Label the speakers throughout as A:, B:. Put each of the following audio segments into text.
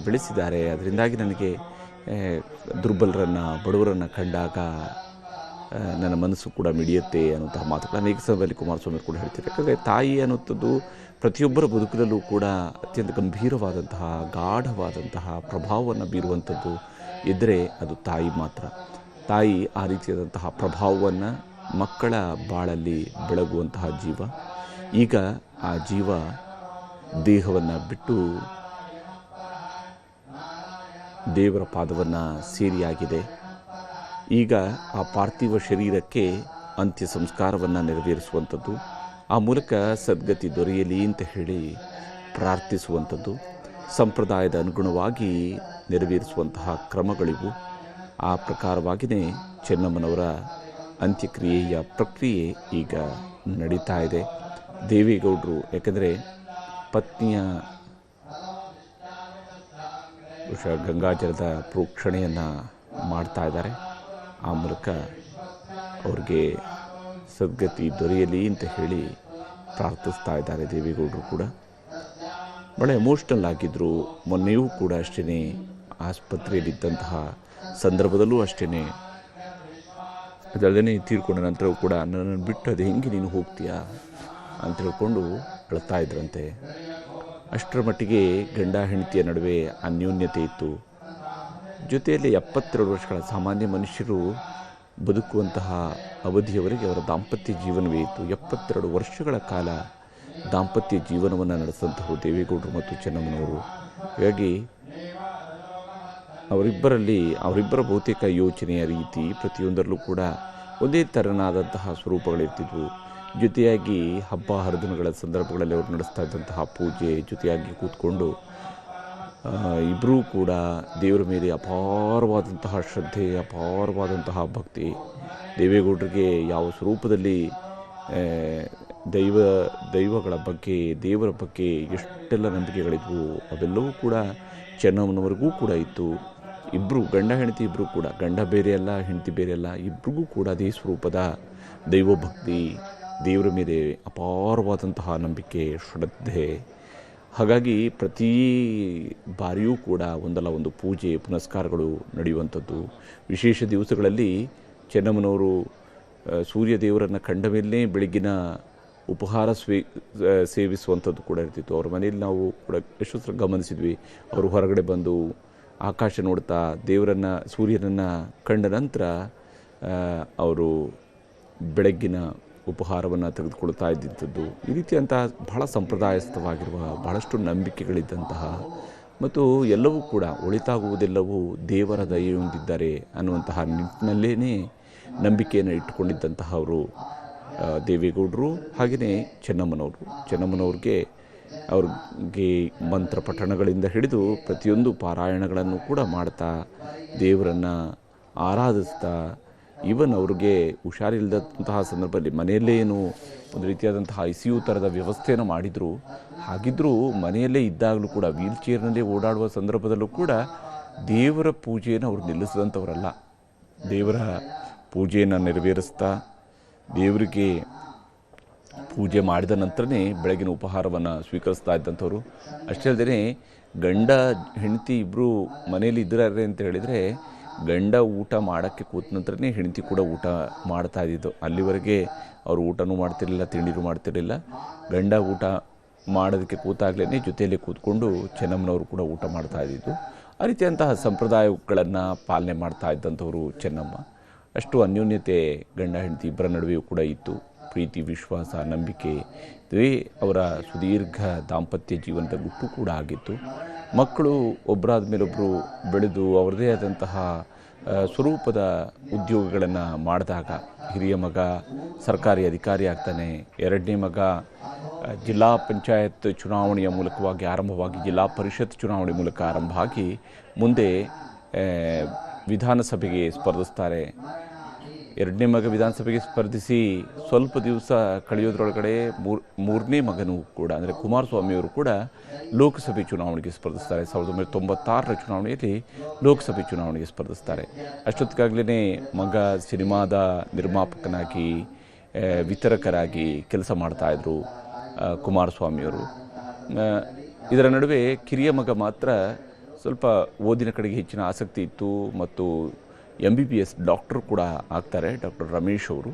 A: ಬೆಳೆಸಿದ್ದಾರೆ. ಅದರಿಂದಾಗಿ ನನಗೆ ದುರ್ಬಲರನ್ನು ಬಡವರನ್ನು ಕಂಡಾಗ ನನ್ನ ಮನಸ್ಸು ಕೂಡ ಮಿಡಿಯುತ್ತೆ ಅನ್ನುವಂತಹ ಮಾತುಗಳು ಅನೇಕ ಸಭೆಯಲ್ಲಿ ಕುಮಾರಸ್ವಾಮಿ ಕೂಡ ಹೇಳ್ತಾರೆ. ಯಾಕಂದರೆ ತಾಯಿ ಅನ್ನುವಂಥದ್ದು ಪ್ರತಿಯೊಬ್ಬರ ಬದುಕಿನಲ್ಲೂ ಕೂಡ ಅತ್ಯಂತ ಗಂಭೀರವಾದಂತಹ ಗಾಢವಾದಂತಹ ಪ್ರಭಾವವನ್ನು ಬೀರುವಂಥದ್ದು ಇದ್ದರೆ ಅದು ತಾಯಿ ಮಾತ್ರ. ತಾಯಿ ಆ ರೀತಿಯಾದಂತಹ ಪ್ರಭಾವವನ್ನು ಮಕ್ಕಳ ಬಾಳಲ್ಲಿ ಬೆಳಗುವಂತಹ ಜೀವ. ಈಗ ಆ ಜೀವ ದೇಹವನ್ನು ಬಿಟ್ಟು ದೇವರ ಪಾದವನ್ನು ಸೇರಿಯಾಗಿದೆ. ಈಗ ಆ ಪಾರ್ಥಿವ ಶರೀರಕ್ಕೆ ಅಂತ್ಯ ಸಂಸ್ಕಾರವನ್ನು ನೆರವೇರಿಸುವಂಥದ್ದು, ಆ ಮೂಲಕ ಸದ್ಗತಿ ದೊರೆಯಲಿ ಅಂತ ಹೇಳಿ ಪ್ರಾರ್ಥಿಸುವಂಥದ್ದು, ಸಂಪ್ರದಾಯದ ಅನುಗುಣವಾಗಿ ನೆರವೇರಿಸುವಂತಹ ಕ್ರಮಗಳಿವು. ಆ ಪ್ರಕಾರವಾಗಿಯೇ ಚೆನ್ನಮ್ಮನವರ ಅಂತ್ಯಕ್ರಿಯೆಯ ಪ್ರಕ್ರಿಯೆ ಈಗ ನಡೀತಾ ಇದೆ. ದೇವೇಗೌಡರು ಯಾಕೆಂದರೆ ಪತ್ನಿಯ ಗಂಗಾಜಲದ ಪ್ರೋಕ್ಷಣೆಯನ್ನು ಮಾಡ್ತಾ ಇದ್ದಾರೆ. ಆ ಮೂಲಕ ಅವ್ರಿಗೆ ಸದ್ಗತಿ ದೊರೆಯಲಿ ಅಂತ ಹೇಳಿ ಪ್ರಾರ್ಥಿಸ್ತಾ ಇದ್ದಾರೆ ದೇವೇಗೌಡರು ಕೂಡ. ಭಾಳ ಎಮೋಷ್ನಲ್ ಆಗಿದ್ದರು. ಮೊನ್ನೆಯೂ ಕೂಡ ಅಷ್ಟೇ ಆಸ್ಪತ್ರೆಯಲ್ಲಿದ್ದಂತಹ ಸಂದರ್ಭದಲ್ಲೂ ಅಷ್ಟೇ, ಅದಲ್ಲದೇ ತೀರ್ಕೊಂಡ ನಂತರವೂ ಕೂಡ ನನ್ನನ್ನು ಬಿಟ್ಟು ಅದು ಹೆಂಗೆ ನೀನು ಹೋಗ್ತೀಯಾ ಅಂತ ಹೇಳ್ಕೊಂಡು ಅಳ್ತಾ ಇದ್ರಂತೆ. ಅಷ್ಟರ ಮಟ್ಟಿಗೆ ಗಂಡ ಹೆಂಡತಿಯ ನಡುವೆ ಅನ್ಯೋನ್ಯತೆ ಇತ್ತು. ಜೊತೆಯಲ್ಲಿ 72 ವರ್ಷಗಳ ಸಾಮಾನ್ಯ ಮನುಷ್ಯರು ಬದುಕುವಂತಹ ಅವಧಿಯವರೆಗೆ ಅವರ ದಾಂಪತ್ಯ ಜೀವನವೇ ಇತ್ತು. 72 ವರ್ಷಗಳ ಕಾಲ ದಾಂಪತ್ಯ ಜೀವನವನ್ನು ನಡೆಸಿದಂಥವರು ದೇವೇಗೌಡರು ಮತ್ತು ಚೆನ್ನಮ್ಮನವರು. ಹೀಗಾಗಿ ಅವರಿಬ್ಬರ ಬಹುತೇಕ ಯೋಚನೆಯ ರೀತಿ ಪ್ರತಿಯೊಂದರಲ್ಲೂ ಕೂಡ ಒಂದೇ ಥರನಾದಂತಹ ಸ್ವರೂಪಗಳಿರ್ತಿದ್ವು. ಜೊತೆಯಾಗಿ ಹಬ್ಬ ಹರಿದಿನಗಳ ಸಂದರ್ಭಗಳಲ್ಲಿ ಅವರು ನಡೆಸ್ತಾ ಇದ್ದಂತಹ ಪೂಜೆ, ಜೊತೆಯಾಗಿ ಕೂತ್ಕೊಂಡು ಇಬ್ಬರೂ ಕೂಡ ದೇವರ ಮೇಲೆ ಅಪಾರವಾದಂತಹ ಶ್ರದ್ಧೆ, ಅಪಾರವಾದಂತಹ ಭಕ್ತಿ. ದೇವೇಗೌಡರಿಗೆ ಯಾವ ಸ್ವರೂಪದಲ್ಲಿ ದೈವಗಳ ಬಗ್ಗೆ, ದೇವರ ಬಗ್ಗೆ ಎಷ್ಟೆಲ್ಲ ನಂಬಿಕೆಗಳಿದ್ವು ಅವೆಲ್ಲವೂ ಕೂಡ ಚೆನ್ನಮ್ಮನವರಿಗೂ ಕೂಡ ಇತ್ತು. ಇಬ್ಬರು ಗಂಡ ಹೆಂಡತಿ ಇಬ್ಬರೂ ಕೂಡ, ಗಂಡ ಬೇರೆ ಅಲ್ಲ ಹೆಂಡತಿ ಬೇರೆ ಅಲ್ಲ, ಇಬ್ಬರಿಗೂ ಕೂಡ ಅದೇ ಸ್ವರೂಪದ ದೈವಭಕ್ತಿ, ದೇವರ ಮೇಲೆ ಅಪಾರವಾದಂತಹ ನಂಬಿಕೆ, ಶ್ರದ್ಧೆ. ಹಾಗಾಗಿ ಪ್ರತಿ ಬಾರಿಯೂ ಕೂಡ ಒಂದಲ್ಲ ಒಂದು ಪೂಜೆ ಪುನಸ್ಕಾರಗಳು ನಡೆಯುವಂಥದ್ದು. ವಿಶೇಷ ದಿವಸಗಳಲ್ಲಿ ಚೆನ್ನಮ್ಮನವರು ಸೂರ್ಯ ದೇವರನ್ನು ಕಂಡ ಮೇಲೆ ಬೆಳಗಿನ ಉಪಹಾರ ಸೇವಿಸುವಂಥದ್ದು ಕೂಡ ಇರ್ತಿತ್ತು. ಅವ್ರ ಮನೆಯಲ್ಲಿ ನಾವು ಕೂಡ ಎಷ್ಟೋ ಗಮನಿಸಿದ್ವಿ. ಅವರು ಹೊರಗಡೆ ಬಂದು ಆಕಾಶ ನೋಡ್ತಾ ದೇವರನ್ನು, ಸೂರ್ಯನನ್ನು ಕಂಡ ನಂತರ ಅವರು ಬೆಳಗ್ಗಿನ ಉಪಹಾರವನ್ನು ತೆಗೆದುಕೊಳ್ತಾ ಇದ್ದಂಥದ್ದು. ಈ ರೀತಿಯಂತಹ ಬಹಳ ಸಂಪ್ರದಾಯಸ್ಥವಾಗಿರುವ ಬಹಳಷ್ಟು ನಂಬಿಕೆಗಳಿದ್ದಂತಹ ಮತ್ತು ಎಲ್ಲವೂ ಕೂಡ ಒಳಿತಾಗುವುದೆಲ್ಲವೂ ದೇವರ ದಯೆಯೊಂದಿದ್ದಾರೆ ಅನ್ನುವಂತಹ ನಿಟ್ಟಿನಲ್ಲೇ ನಂಬಿಕೆಯನ್ನು ಇಟ್ಟುಕೊಂಡಿದ್ದಂತಹ ಅವರು ದೇವೇಗೌಡರು. ಹಾಗೆಯೇ ಚೆನ್ನಮ್ಮನವ್ರಿಗೆ ಮಂತ್ರ ಪಠಣಗಳಿಂದ ಹಿಡಿದು ಪ್ರತಿಯೊಂದು ಪಾರಾಯಣಗಳನ್ನು ಕೂಡ ಮಾಡ್ತಾ ದೇವರನ್ನು ಆರಾಧಿಸ್ತಾ, ಈವನ್ ಅವ್ರಿಗೆ ಹುಷಾರಿಲ್ಲದಂತಹ ಸಂದರ್ಭದಲ್ಲಿ ಮನೆಯಲ್ಲೇನು ಒಂದು ರೀತಿಯಾದಂತಹ ICU ಥರದ ವ್ಯವಸ್ಥೆಯನ್ನು ಮಾಡಿದರು. ಹಾಗಿದ್ದರೂ ಮನೆಯಲ್ಲೇ ಇದ್ದಾಗಲೂ ಕೂಡ ವೀಲ್ ಚೇರ್ನಲ್ಲೇ ಓಡಾಡುವ ಸಂದರ್ಭದಲ್ಲೂ ಕೂಡ ದೇವರ ಪೂಜೆಯನ್ನು ಅವರು ನಿಲ್ಲಿಸಿದಂಥವರಲ್ಲ. ದೇವರ ಪೂಜೆಯನ್ನು ನೆರವೇರಿಸ್ತಾ ದೇವರಿಗೆ ಪೂಜೆ ಮಾಡಿದ ನಂತರನೇ ಬೆಳಗಿನ ಉಪಹಾರವನ್ನು ಸ್ವೀಕರಿಸ್ತಾ ಇದ್ದಂಥವ್ರು. ಅಷ್ಟೇ ಅಲ್ಲದೆ ಗಂಡ ಹೆಂಡತಿ ಇಬ್ಬರು ಮನೇಲಿ ಇದ್ದಾರೆ ಅಂತ ಹೇಳಿದರೆ ಗಂಡ ಊಟ ಮಾಡೋಕ್ಕೆ ಕೂತ ನಂತರನೇ ಹೆಂಡತಿ ಕೂಡ ಊಟ ಮಾಡ್ತಾ ಇದ್ದಿದ್ದು. ಅಲ್ಲಿವರೆಗೆ ಅವರು ಊಟನೂ ಮಾಡ್ತಿರಲಿಲ್ಲ, ತಿಂಡಿನೂ ಮಾಡ್ತಿರಲಿಲ್ಲ. ಗಂಡ ಊಟ ಮಾಡೋದಕ್ಕೆ ಕೂತಾಗಲೇ ಜೊತೆಯಲ್ಲೇ ಕೂತ್ಕೊಂಡು ಚೆನ್ನಮ್ಮನವರು ಕೂಡ ಊಟ ಮಾಡ್ತಾ ಇದ್ದಿದ್ದು. ಆ ರೀತಿಯಂತಹ ಸಂಪ್ರದಾಯಗಳನ್ನು ಪಾಲನೆ ಮಾಡ್ತಾ ಇದ್ದಂಥವರು ಚೆನ್ನಮ್ಮ. ಅಷ್ಟು ಅನ್ಯೋನ್ಯತೆ ಗಂಡ ಹೆಂಡತಿ ಇಬ್ಬರ ನಡುವೆಯೂ ಕೂಡ ಇತ್ತು. ಪ್ರೀತಿ, ವಿಶ್ವಾಸ, ನಂಬಿಕೆ ಇವೇ ಅವರ ಸುದೀರ್ಘ ದಾಂಪತ್ಯ ಜೀವನದ ಗುಟ್ಟು ಕೂಡ ಆಗಿತ್ತು. ಮಕ್ಕಳು ಒಬ್ಬರಾದ ಮೇಲೊಬ್ಬರು ಬೆಳೆದು ಅವರದೇ ಆದಂತಹ ಸ್ವರೂಪದ ಉದ್ಯೋಗಗಳನ್ನು ಮಾಡಿದಾಗ ಹಿರಿಯ ಮಗ ಸರ್ಕಾರಿ ಅಧಿಕಾರಿ ಆಗ್ತಾನೆ, ಎರಡನೇ ಮಗ ಜಿಲ್ಲಾ ಪಂಚಾಯತ್ ಚುನಾವಣೆಯ ಮೂಲಕವಾಗಿ ಆರಂಭವಾಗಿ ಜಿಲ್ಲಾ ಪರಿಷತ್ ಚುನಾವಣೆ ಮೂಲಕ ಆರಂಭ ಆಗಿ ಮುಂದೆ ವಿಧಾನಸಭೆಗೆ ಸ್ಪರ್ಧಿಸ್ತಾರೆ. ಎರಡನೇ ಮಗ ವಿಧಾನಸಭೆಗೆ ಸ್ಪರ್ಧಿಸಿ ಸ್ವಲ್ಪ ದಿವಸ ಕಳೆಯೋದ್ರೊಳಗಡೆ ಮೂರನೇ ಮಗನೂ ಕೂಡ ಅಂದರೆ ಕುಮಾರಸ್ವಾಮಿಯವರು ಕೂಡ ಲೋಕಸಭೆ ಚುನಾವಣೆಗೆ ಸ್ಪರ್ಧಿಸ್ತಾರೆ. 1996ರ ಚುನಾವಣೆಯಲ್ಲಿ ಲೋಕಸಭೆ ಚುನಾವಣೆಗೆ ಸ್ಪರ್ಧಿಸ್ತಾರೆ. ಅಷ್ಟೊತ್ತಿಗಾಗಲೇ ಮಗ ಸಿನಿಮಾದ ನಿರ್ಮಾಪಕನಾಗಿ, ವಿತರಕರಾಗಿ ಕೆಲಸ ಮಾಡ್ತಾಯಿದ್ರು ಕುಮಾರಸ್ವಾಮಿಯವರು. ಇದರ ನಡುವೆ ಕಿರಿಯ ಮಗ ಮಾತ್ರ ಸ್ವಲ್ಪ ಓದಿನ ಕಡೆಗೆ ಹೆಚ್ಚಿನ ಆಸಕ್ತಿ ಇತ್ತು ಮತ್ತು MBBS ಡಾಕ್ಟರ್ ಕೂಡ ಆಗ್ತಾರೆ, ಡಾಕ್ಟರ್ ರಮೇಶ್ ಅವರು.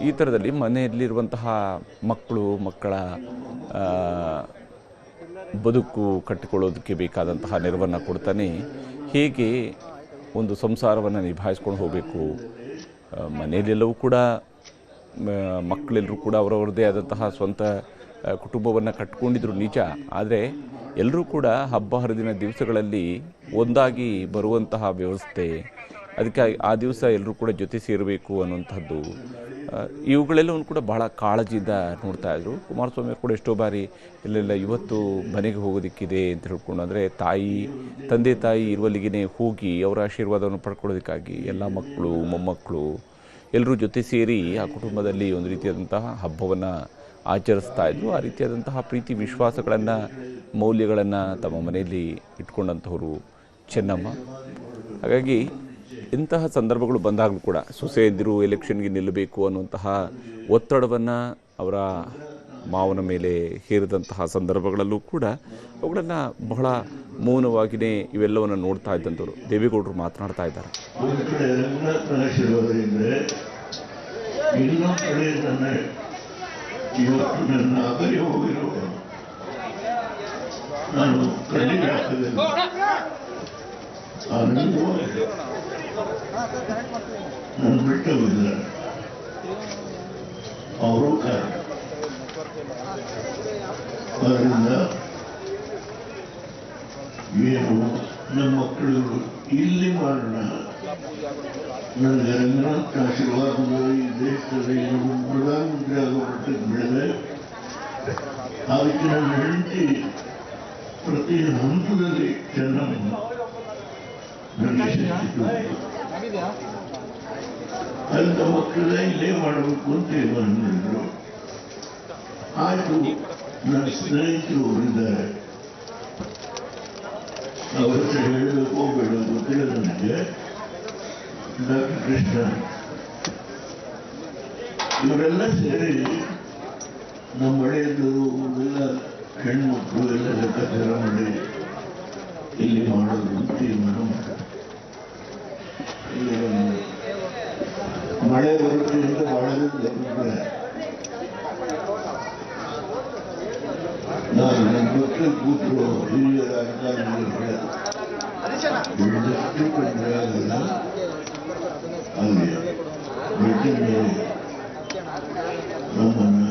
A: ಈ ಥರದಲ್ಲಿ ಮನೆಯಲ್ಲಿರುವಂತಹ ಮಕ್ಕಳ ಬದುಕು ಕಟ್ಟಿಕೊಳ್ಳೋದಕ್ಕೆ ಬೇಕಾದಂತಹ ನೆರವನ್ನು ಕೊಡ್ತಾನೆ ಹೇಗೆ ಒಂದು ಸಂಸಾರವನ್ನು ನಿಭಾಯಿಸ್ಕೊಂಡು ಹೋಗಬೇಕು. ಮನೆಯಲ್ಲೆಲ್ಲವೂ ಕೂಡ ಮಕ್ಕಳೆಲ್ಲರೂ ಕೂಡ ಅವರವರದೇ ಆದಂತಹ ಸ್ವಂತ ಕುಟುಂಬವನ್ನು ಕಟ್ಕೊಂಡಿದ್ರು ನಿಜ. ಆದರೆ ಎಲ್ಲರೂ ಕೂಡ ಹಬ್ಬ ಹರಿದಿನ ದಿವಸಗಳಲ್ಲಿ ಒಂದಾಗಿ ಬರುವಂತಹ ವ್ಯವಸ್ಥೆ, ಅದಕ್ಕೆ ಆ ದಿವಸ ಎಲ್ಲರೂ ಕೂಡ ಜೊತೆ ಸೇರಬೇಕು ಅನ್ನುವಂಥದ್ದು, ಇವುಗಳೆಲ್ಲವನ್ನು ಕೂಡ ಭಾಳ ಕಾಳಜಿಯಿಂದ ನೋಡ್ತಾಯಿದ್ರು. ಕುಮಾರಸ್ವಾಮಿ ಅವರು ಕೂಡ ಎಷ್ಟೋ ಬಾರಿ ಇಲ್ಲೆಲ್ಲ ಇವತ್ತು ಮನೆಗೆ ಹೋಗೋದಕ್ಕಿದೆ ಅಂತ ಹೇಳ್ಕೊಂಡು, ಅಂದರೆ ತಂದೆ ತಾಯಿ ಇರುವಲ್ಲಿಗೆ ಹೋಗಿ ಅವರ ಆಶೀರ್ವಾದವನ್ನು ಪಡ್ಕೊಳ್ಳೋದಕ್ಕಾಗಿ ಎಲ್ಲ ಮಕ್ಕಳು ಮೊಮ್ಮಕ್ಕಳು ಎಲ್ಲರೂ ಜೊತೆ ಸೇರಿ ಆ ಕುಟುಂಬದಲ್ಲಿ ಒಂದು ರೀತಿಯಾದಂತಹ ಹಬ್ಬವನ್ನು ಆಚರಿಸ್ತಾ ಇದ್ರು. ಆ ರೀತಿಯಾದಂತಹ ಪ್ರೀತಿ ವಿಶ್ವಾಸಗಳನ್ನು ಮೌಲ್ಯಗಳನ್ನು ತಮ್ಮ ಮನೆಯಲ್ಲಿ ಇಟ್ಕೊಂಡಂಥವರು ಚೆನ್ನಮ್ಮ. ಹಾಗಾಗಿ ಇಂತಹ ಸಂದರ್ಭಗಳು ಬಂದಾಗಲೂ ಕೂಡ ಸೊಸೆಯಂದಿರು ಎಲೆಕ್ಷನ್ಗೆ ನಿಲ್ಲಬೇಕು ಅನ್ನುವಂತಹ ಒತ್ತಡವನ್ನು ಅವರ ಮಾವನ ಮೇಲೆ ಹೇರಿದಂತಹ ಸಂದರ್ಭಗಳಲ್ಲೂ ಕೂಡ ಅವುಗಳನ್ನು ಬಹಳ ಮೌನವಾಗಿಯೇ ಇವೆಲ್ಲವನ್ನು ನೋಡ್ತಾ ಇದ್ದಂಥವ್ರು. ದೇವೇಗೌಡರು ಮಾತನಾಡ್ತಾ ಇದ್ದಾರೆ.
B: ಇವತ್ತು ನನ್ನ ಅಗಲಿ ಹೋಗಿರುವ ನಾನು ಕಣ್ಣಿಗೆ ನನ್ನ ಬಿಟ್ಟವಿಲ್ಲ, ಅವರು ಕಾರಣ. ಅದರಿಂದ ಏನು ನಮ್ಮ ಮಕ್ಕಳು ಇಲ್ಲಿ ಮಾಡೋಣ, ನನಗೆ ರಂಗನಾಥ್ ಆಶೀರ್ವಾದ ಈ ದೇಶದಲ್ಲಿ ಪ್ರಧಾನಮಂತ್ರಿ ಆಗೋ ಮಟ್ಟಕ್ಕೆ ಬೆಳೆದೆ. ಅದಕ್ಕೆ ನನ್ನ ಹೆಂಡತಿ ಪ್ರತಿ ಹಂತದಲ್ಲಿ ಚೆನ್ನಾಗಿ ನನಗೆ ಅಂತ ಮಕ್ಕಳೇ ಇಲ್ಲೇ ಮಾಡಬೇಕು ಅಂತ ಹೇಳಿದ್ರು. ಆಯ್ತು, ನನ್ನ ಸ್ನೇಹಿತರು ಇದ್ದಾರೆ, ಅವರ ಹೇಳಬೇಕು ಬೇಡ ಗೊತ್ತಿಲ್ಲ ನನಗೆ. ಡಾಕ್ಟರ್ ಕೃಷ್ಣ ಇವರೆಲ್ಲ ಸೇರಿ ನಮ್ಮ ಮಳೆಯದ್ದು ಎಲ್ಲ ಹೆಣ್ಮಕ್ಳು ಎಲ್ಲ ಲೆಕ್ಕಾಚಾರ ಮಾಡಿ ಇಲ್ಲಿ ಮಾಡೋದು ತೀರ್ಮಾನ ಮಾಡ್ತಾರೆ. ಮಳೆ ಬರುತ್ತೆ ಅಂತ ಬಹಳ ನಾನು ನನ್ನ ಮಕ್ಕಳು ಕೂತರು ಹಿರಿಯರ ಅಲ್ಲಿ ಬೆಟ್ಟಿನ ನಮ್ಮನ್ನು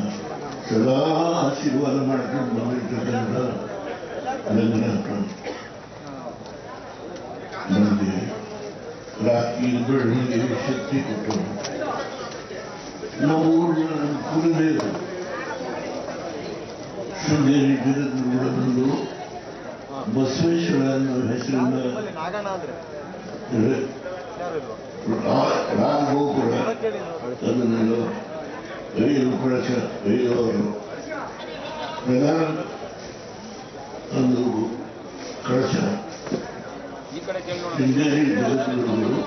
B: ಸದಾ ಆಶೀರ್ವಾದ ಮಾಡ್ಕೊಂಡು ಬಂದಿರ್ತಕ್ಕಂಥ ರಂಗನಾಥ ನನಗೆ ರಾತ್ರಿ ಬೆಳಗ್ಗೆ ಶಕ್ತಿ ಕೊಟ್ಟರು. ನಮ್ಮ ಊರಿನ ನನ್ನ ಕುಲದೇವರು ಶೃಂಗೇರಿ ಗಿರಿದು ಬಸವೇಶ್ವರ ಅನ್ನೋ ಹೆಸರಿನ ರಾಮಗೋಪುರ ಅದನ್ನೆಲ್ಲ ಐದು ಕಳಶ ಐದವರು ಪ್ರಧಾನ ಒಂದು ಕಳಶ ಶೃಂಗೇರಿ ಜಗದ್ಗುರುಗಳು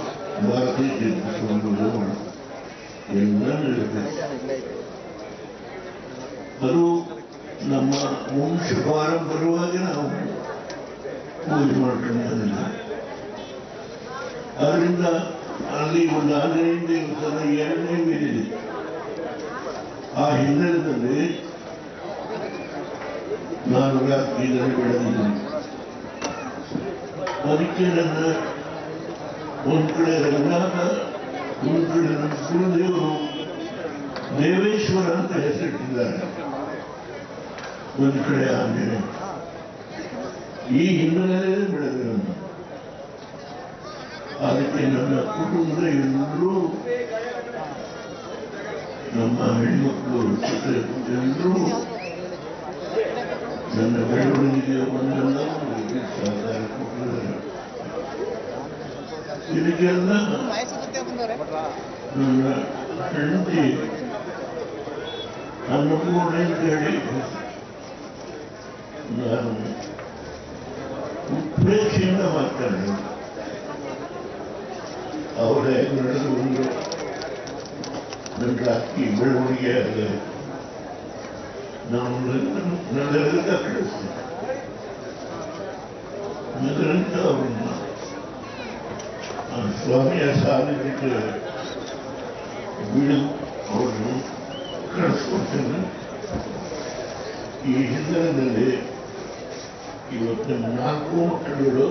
B: ಭಾರತೀಯ ತೀರ್ಥಸ್ವಾಮಿಗಳು ಎಲ್ಲ ನಡೆಯುತ್ತೆ. ಅದು ನಮ್ಮ ವಂಶ ಪಾರಂಪರ್ಯವಾಗಿ ನಾವು ಪೂಜೆ ಮಾಡ್ಕೊಂಡಿಲ್ಲ. ಅದರಿಂದ ಅಲ್ಲಿ ಒಂದು 15 ದಿವಸದ 2ನೇ ಬೀದಿದೆ. ಆ ಹಿನ್ನೆಲೆಯಲ್ಲಿ ನಾನು ರಾತ್ರಿ ಇದನ್ನು ಬೆಳೆದಿದ್ದೀನಿ. ಅದಕ್ಕೆ ನನ್ನ ಒಂದು ಕಡೆ ರಂಗನಾಥ, ಒಂದು ಕಡೆ ನನ್ನ ಕುಲದೇವರು ದೇವೇಶ್ವರ ಅಂತ ಹೆಸರಿಟ್ಟಿದ್ದಾರೆ, ಒಂದು ಕಡೆ ಆಂಜನೇಯ. ಈ ಹಿನ್ನೆಲೆಯಲ್ಲಿ ಬೆಳೆದಿರೋದು. ಅದಕ್ಕೆ ನನ್ನ ಕುಟುಂಬದ ಎಲ್ಲರೂ, ನಮ್ಮ ಹೆಣ್ಮಕ್ಳು ಎಲ್ಲರೂ ನನ್ನ ಬೆಳವಣಿಗೆ ಒಂದೆಲ್ಲ ಸಹಕಾರ ಕೊಟ್ಟಿದ್ದಾರೆ. ಇದಕ್ಕೆಲ್ಲ ನನ್ನ ಹೆಂಡತಿ ಅನ್ನಪೂರ್ಣ ಅಂತ ಹೇಳಿ ನಾನು ಉತ್ಪ್ರೇಕ್ಷೆಯಿಂದ ಮಾತಾಡಿದೆ. ಅವರ ನಡೆದುಕೊಂಡು ನನ್ನ ರಾತ್ರಿ ಬೆಳವಣಿಗೆ ಆಗ ನಾನು ನನ್ನೆಲ್ಲ ಕಳಿಸ್ತೀನಿ. ನಿರಂತ ಅವರನ್ನು ಸ್ವಾಮಿಯ ಸಾನ್ನಿಧ್ಯಕ್ಕೆ ಬಿಡು ಅವರನ್ನು ಕಳಿಸ್ಕೊಡ್ತೇನೆ. ಈ ಹಿನ್ನೆಲೆಯಲ್ಲಿ ಇವತ್ತು 4 ಮಕ್ಕಳುಗಳು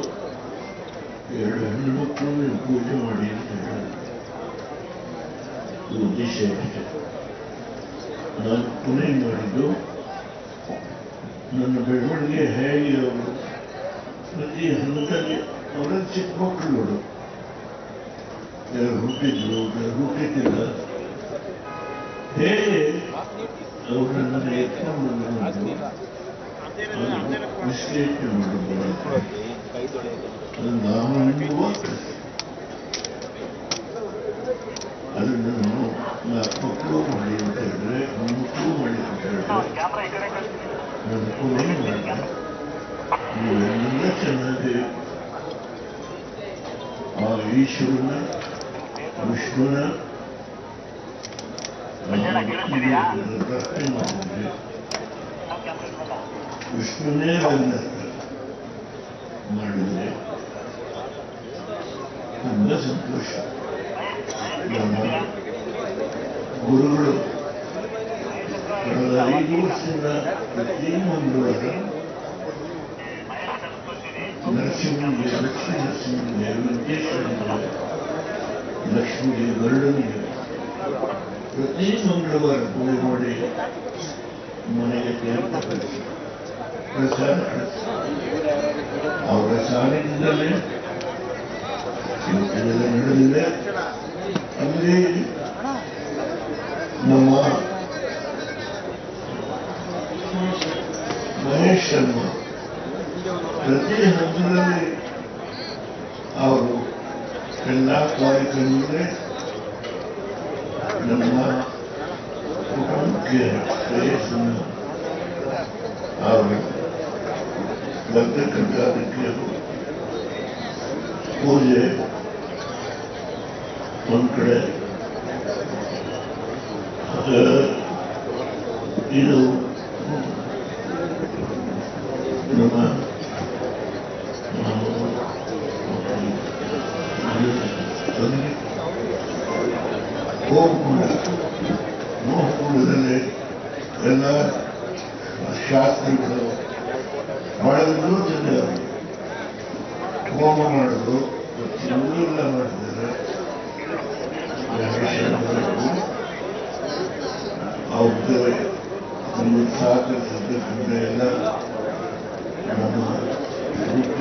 B: 2 ಹೆಣ್ಣು ಮಕ್ಕಳನ್ನು ಪೂಜೆ ಮಾಡಿ ಅಂತ ಹೇಳಿದ್ರು. ಉದ್ದೇಶ ಅಷ್ಟೇ. ನಾನು ಪುಣೆ ಮಾಡಿದ್ದು ನನ್ನ ಬೆಳವಣಿಗೆ ಹೇಗೆ ಅವರು ಪ್ರತಿ ಹಂತದಲ್ಲಿ ಅವರ ಚಿಕ್ಕ ಮಕ್ಕಳುಗಳು ಯಾರು ಹುಟ್ಟಿದ್ರು ಯಾರು ಹುಟ್ಟಿದ್ದಿಲ್ಲ ಹೇಗೆ ಅವರನ್ನು ಎತ್ಕೊಂಡು ಬಂದು ವಿಶ್ಲೇಷಣೆ ಮಾಡಬಹುದು. ಅದು ನಾನು ಎನ್ನುವ ಅದನ್ನು ನಾನು ಮಕ್ಕಳು ಮಾಡಿ ಅಂತ ಹೇಳಿದ್ರೆ ಮಕ್ಕಳು ಮಾಡಿ ಅಂತ ಹೇಳಿದ್ರೆ ನನ್ನ ಪುಣೆ ಮಾಡಿದೆ. ನೀವೆಲ್ಲ ಚೆನ್ನಾಗಿ ಆ ಈಶ್ವರನ ವಿಷ್ಣುನ ಪ್ರಾರ್ಥನೆ ಮಾಡಿದ್ರೆ ವಿಷ್ಣುನೇ ಮಾಡಿದ್ರೆ ತುಂಬ ಸಂತೋಷ. ನಮ್ಮ ಗುರುಗಳು ಕಳೆದ 5 ವರ್ಷದಿಂದ ಪ್ರತಿ ಮಂಗಳವಾರ ನರಸಿಂಹನಿಗೆ ಲಕ್ಷ್ಮೀ ನರಸಿಂಹನಿಗೆ ವೆಂಕಟೇಶ್ವರನಿಗೆ ಲಕ್ಷ್ಮಿಗೆ ಗರುಡನಿಗೆ ಪ್ರತಿ ಮಂಗಳವಾರ ಪೂಜೆ ಮಾಡಿ ಮನೆಗೆ ಪ್ರಸಾದ ಅವರ ಸಾನ್ನಿಧ್ಯದಲ್ಲೇ ಇವತ್ತೆಲ್ಲ ನಡೆದಿದೆ. ಅಲ್ಲಿ ನಮ್ಮ ಮಹೇಶ್ ಶರ್ಮಾ ಪ್ರತಿ ಹಂತದಲ್ಲಿ ಅವರು ಎಲ್ಲ ಕಾರ್ಯಕ್ರಮಗಳೇ ನಮ್ಮ ಕುಟುಂಬಕ್ಕೆ ಶ್ರೇಯಸ್ಸನ್ನು ಅವರು ಬರ್ತಕ್ಕಂಥದಕ್ಕೆ ಪೂಜೆ ಒಂದು ಕಡೆ ಇದು ನಮ್ಮ ಹೋಮಕುಂಡದಲ್ಲಿ ಎಲ್ಲ ಶಾಸ್ತ್ರಿಗಳು ಬಹಳ ವಿನೂತನೆ ಹೋಮ ಮಾಡೋದು ಎಲ್ಲ ಮಾಡಿದ್ದಾರೆ. ಅವ್ರಿಗೆ ಒಂದು ಸಹಕರಿಸಿದ್ದಕ್ಕಿಂತ ಎಲ್ಲ ನಮ್ಮ